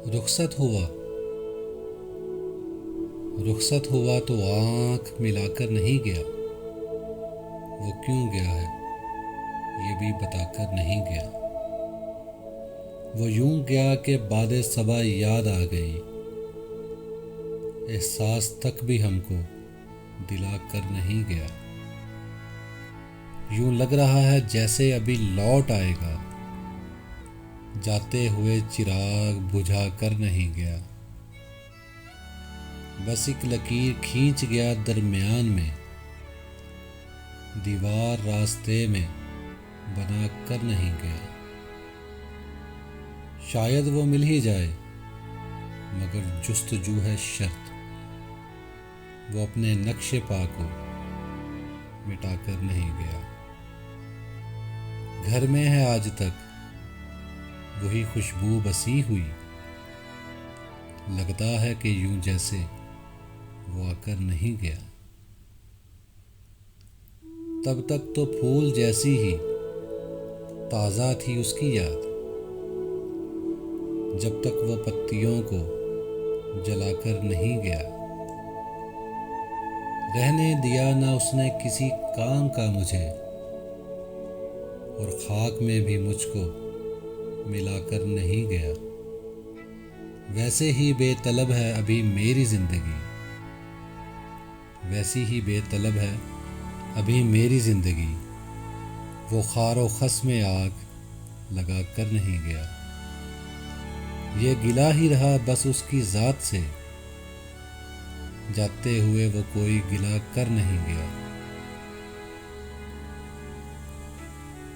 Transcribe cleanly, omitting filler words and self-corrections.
رخصت ہوا رخصت ہوا تو آنکھ ملا کر نہیں گیا، وہ کیوں گیا ہے یہ بھی بتا کر نہیں گیا۔ وہ یوں گیا کہ باد صبا یاد آ گئی، احساس تک بھی ہم کو دلا کر نہیں گیا۔ یوں لگ رہا ہے جیسے ابھی لوٹ آئے گا، جاتے ہوئے چراغ بجھا کر نہیں گیا۔ بس ایک لکیر کھینچ گیا درمیان میں، دیوار راستے میں بنا کر نہیں گیا۔ شاید وہ مل ہی جائے مگر جستجو ہے شرط، وہ اپنے نقش پا کو مٹا کر نہیں گیا۔ گھر میں ہے آج تک وہی خوشبو بسی ہوئی، لگتا ہے کہ یوں جیسے وہ آ کر نہیں گیا۔ تب تک تو پھول جیسی ہی تازہ تھی اس کی یاد، جب تک وہ پتیوں کو جلا کر نہیں گیا۔ رہنے دیا نہ اس نے کسی کام کا مجھے، اور خاک میں بھی مجھ کو ملا کر نہیں گیا۔ ویسے ہی بے طلب ہے ابھی میری زندگی، ویسی ہی بے طلب ہے ابھی میری زندگی، وہ خار و خس میں آگ لگا کر نہیں گیا۔ یہ گلہ ہی رہا بس اس کی ذات سے، جاتے ہوئے وہ کوئی گلہ کر نہیں گیا۔